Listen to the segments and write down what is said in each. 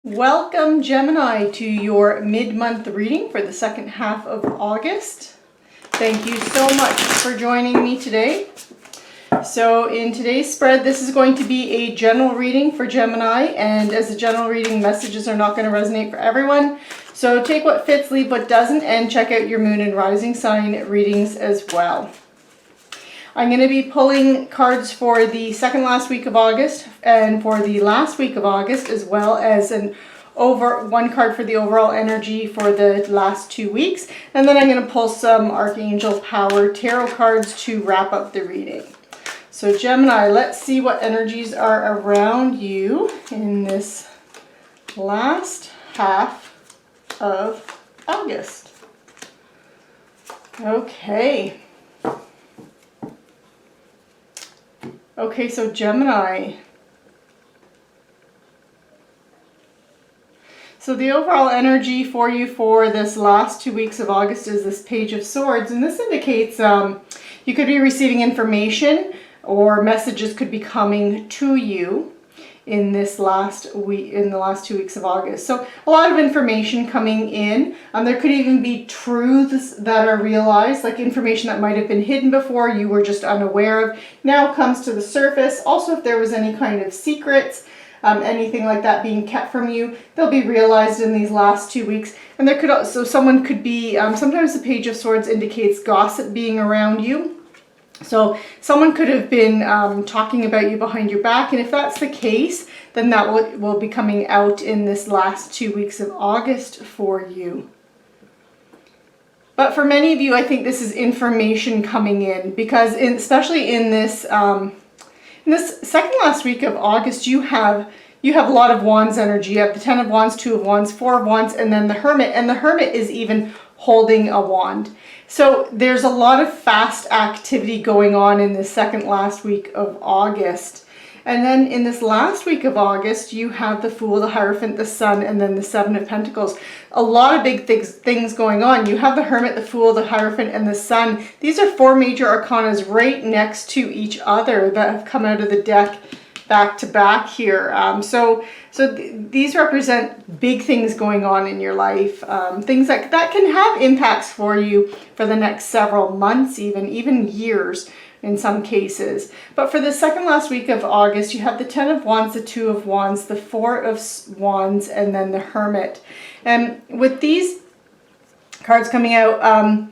Welcome, Gemini, to your mid-month reading for the second half of August. Thank you so much for joining me today. So in today's spread, this is going to be a general reading for Gemini, and as a general reading, messages are not going to resonate for everyone. So take what fits, leave what doesn't, and check out your moon and rising sign readings as well. I'm going to be pulling cards for the second last week of August and for the last week of August, as well as one card for the overall energy for the last 2 weeks. And then I'm going to pull some Archangel Power Tarot cards to wrap up the reading. So Gemini, let's see what energies are around you in this last half of August. Okay. Okay, so Gemini. So the overall energy for you for this last 2 weeks of August is this Page of Swords, and this indicates you could be receiving information or messages could be coming to you in this last week, in the last 2 weeks of August. So a lot of information coming in. There could even be truths that are realized, like information that might have been hidden before, you were just unaware of, now comes to the surface. Also, if there was any kind of secrets, anything like that being kept from you, they'll be realized in these last 2 weeks. And there could also, someone could be, sometimes the Page of Swords indicates gossip being around you. So someone could have been talking about you behind your back, and if that's the case, then that will be coming out in this last 2 weeks of August for you. But for many of you, I think this is information coming in, because especially in this second last week of August, you have a lot of Wands energy. You have the Ten of Wands, Two of Wands, Four of Wands, and then the Hermit, and the Hermit is even holding a wand. So there's a lot of fast activity going on in this second last week of August. And then in this last week of August, you have the Fool, the Hierophant, the Sun, and then the Seven of Pentacles. A lot of big things going on. You have the Hermit, the Fool, the Hierophant, and the Sun. These are four major arcanas right next to each other that have come out of the deck back to back here. So these represent big things going on in your life, things that can have impacts for you for the next several months, even years in some cases. But for the second last week of August, you have the Ten of Wands, the Two of Wands, the Four of Wands, and then the Hermit. And with these cards coming out,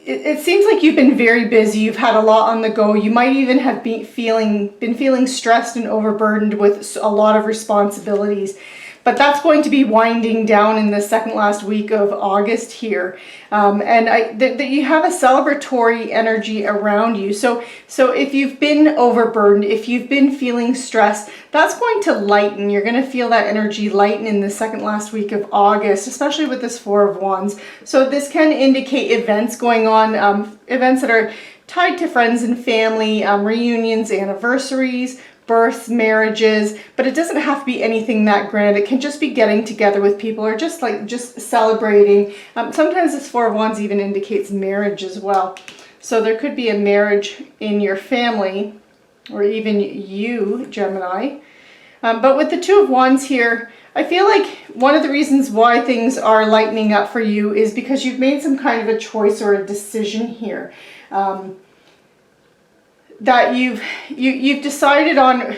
it seems like you've been very busy. You've had a lot on the go. You might even have been feeling stressed and overburdened with a lot of responsibilities. But that's going to be winding down in the second last week of August here. And you have a celebratory energy around you. So if you've been overburdened, if you've been feeling stressed, that's going to lighten. You're going to feel that energy lighten in the second last week of August, especially with this Four of Wands. So this can indicate events going on, events that are tied to friends and family, reunions, anniversaries, births, marriages, but it doesn't have to be anything that grand. It can just be getting together with people or just celebrating. Sometimes this Four of Wands even indicates marriage as well. So there could be a marriage in your family or even you, Gemini. But with the Two of Wands here, I feel like one of the reasons why things are lightening up for you is because you've made some kind of a choice or a decision here. That you've decided on,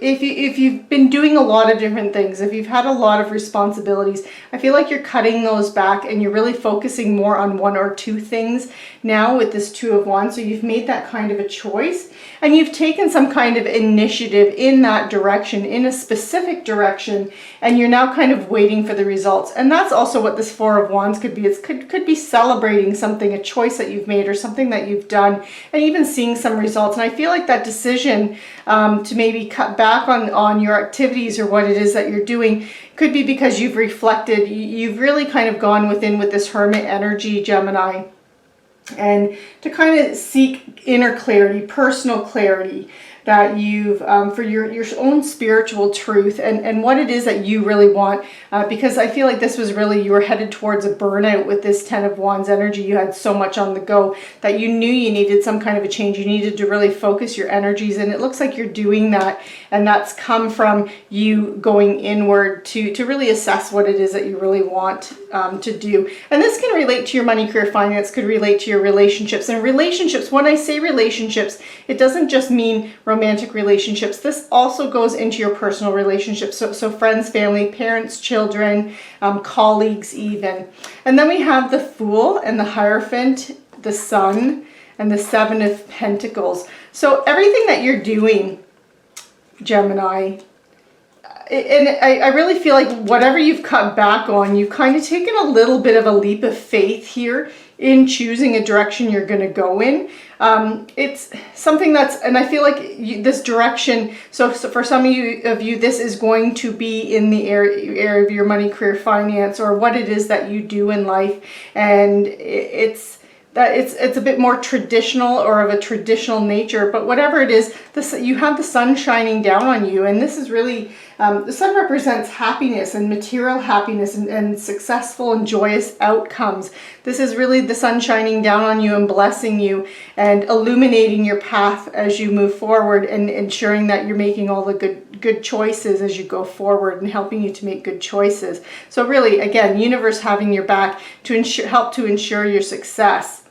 if you've been doing a lot of different things, if you've had a lot of responsibilities, I feel like you're cutting those back and you're really focusing more on one or two things now with this Two of Wands. So you've made that kind of a choice and you've taken some kind of initiative in that direction, in a specific direction, and you're now kind of waiting for the results. And that's also what this Four of Wands could be. It could be celebrating something, a choice that you've made or something that you've done, and even seeing some results. And I feel like that decision to maybe cut back on your activities or what it is that you're doing could be because you've reflected, you've really kind of gone within with this Hermit energy, Gemini, and to kind of seek inner clarity, personal clarity, that you've, for your own spiritual truth and what it is that you really want. Because I feel like this was really, you were headed towards a burnout with this 10 of Wands energy. You had so much on the go that you knew you needed some kind of a change. You needed to really focus your energies, and it looks like you're doing that. And that's come from you going inward to really assess what it is that you really want to do. And this can relate to your money, career, finance, could relate to your relationships. And relationships, when I say relationships, it doesn't just mean romantic relationships. This also goes into your personal relationships. So friends, family, parents, children, colleagues even. And then we have the Fool and the Hierophant, the Sun, and the Seven of Pentacles. So everything that you're doing, Gemini, and I really feel like whatever you've cut back on, you've kind of taken a little bit of a leap of faith here in choosing a direction you're going to go in. It's something that's, and I feel like this direction, so for some of you, this is going to be in the area of your money, career, finance, or what it is that you do in life. And it's a bit more traditional or of a traditional nature, but whatever it is, you have the sun shining down on you, and this is really, the sun represents happiness and material happiness and successful and joyous outcomes. This is really the sun shining down on you and blessing you and illuminating your path as you move forward, and ensuring that you're making all the good choices as you go forward, and helping you to make good choices. So really, again, universe having your back to help to ensure your success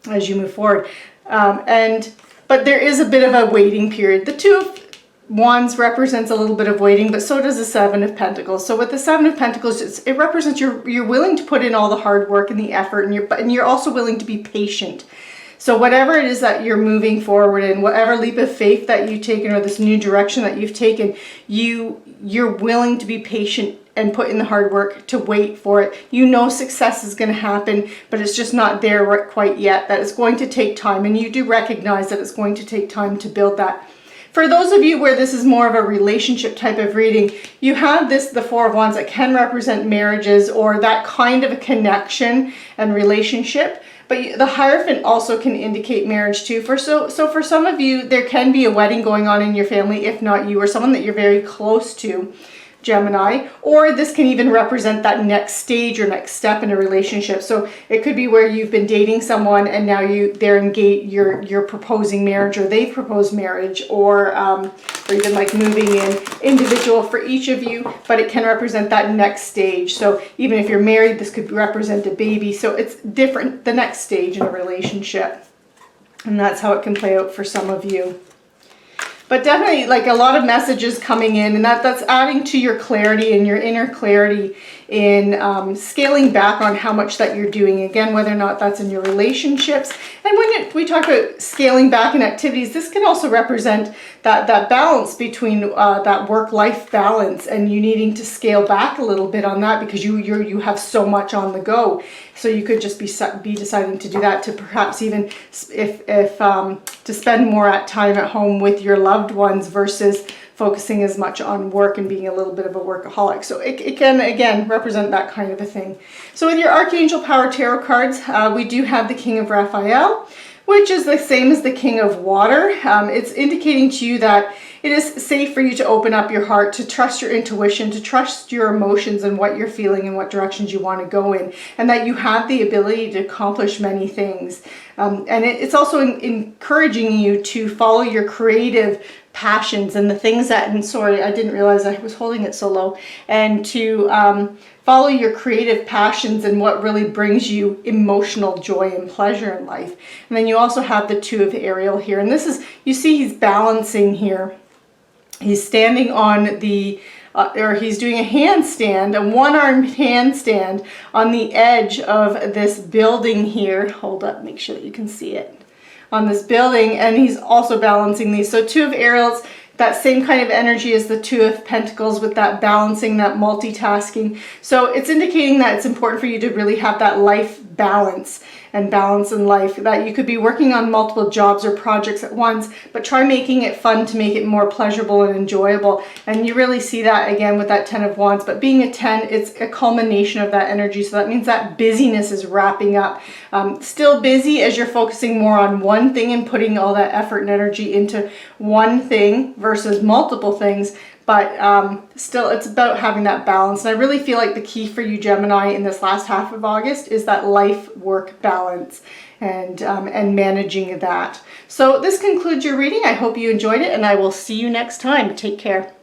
as you move forward. But there is a bit of a waiting period. The Two of Wands represents a little bit of waiting, but so does the Seven of Pentacles. So with the Seven of Pentacles, it represents you're willing to put in all the hard work and the effort, and you're also willing to be patient. So whatever it is that you're moving forward in, whatever leap of faith that you've taken, or this new direction that you've taken, you're willing to be patient and put in the hard work to wait for it. You know success is going to happen, but it's just not there quite yet. That it's going to take time, and you do recognize that it's going to take time to build that. For those of you where this is more of a relationship type of reading, you have the Four of Wands that can represent marriages or that kind of a connection and relationship. But the Hierophant also can indicate marriage too. So for some of you, there can be a wedding going on in your family, if not you, or someone that you're very close to, Gemini. Or this can even represent that next stage or next step in a relationship. So it could be where you've been dating someone and now they're engaged, you're proposing marriage, or they've proposed marriage, or even like moving in, individual for each of you, but it can represent that next stage. So even if you're married, this could represent a baby. So it's different, the next stage in a relationship. And that's how it can play out for some of you. But definitely like a lot of messages coming in, and that's adding to your clarity and your inner clarity in scaling back on how much that you're doing. Again, whether or not that's in your relationships. And when we talk about scaling back in activities, this can also represent that balance between that work-life balance, and you needing to scale back a little bit on that because you have so much on the go. So you could just be deciding to do that, to perhaps even if to spend more time at home with your loved ones versus focusing as much on work and being a little bit of a workaholic. So it can, again, represent that kind of a thing. So with your Archangel Power Tarot cards, we do have the King of Raphael, which is the same as the King of Water. It's indicating to you that it is safe for you to open up your heart, to trust your intuition, to trust your emotions and what you're feeling and what directions you want to go in, and that you have the ability to accomplish many things. And it's also encouraging you to follow your creative passions and the things that, and sorry, I didn't realize I was holding it so low, and to follow your creative passions and what really brings you emotional joy and pleasure in life. And then you also have the Two of Ariel here, and this is, you see he's balancing here. He's standing on the or he's doing a handstand, a one-armed handstand on the edge of this building here. Hold up, make sure that you can see it. On this building, and he's also balancing these. So Two of Ariels, that same kind of energy as the Two of Pentacles, with that balancing, that multitasking. So it's indicating that it's important for you to really have that life balance and balance in life, that you could be working on multiple jobs or projects at once, but try making it fun to make it more pleasurable and enjoyable. And you really see that again with that 10 of Wands. But being a 10, it's a culmination of that energy. So that means that busyness is wrapping up. Still busy as you're focusing more on one thing and putting all that effort and energy into one thing versus multiple things. But still, it's about having that balance. And I really feel like the key for you, Gemini, in this last half of August is that life-work balance and managing that. So this concludes your reading. I hope you enjoyed it, and I will see you next time. Take care.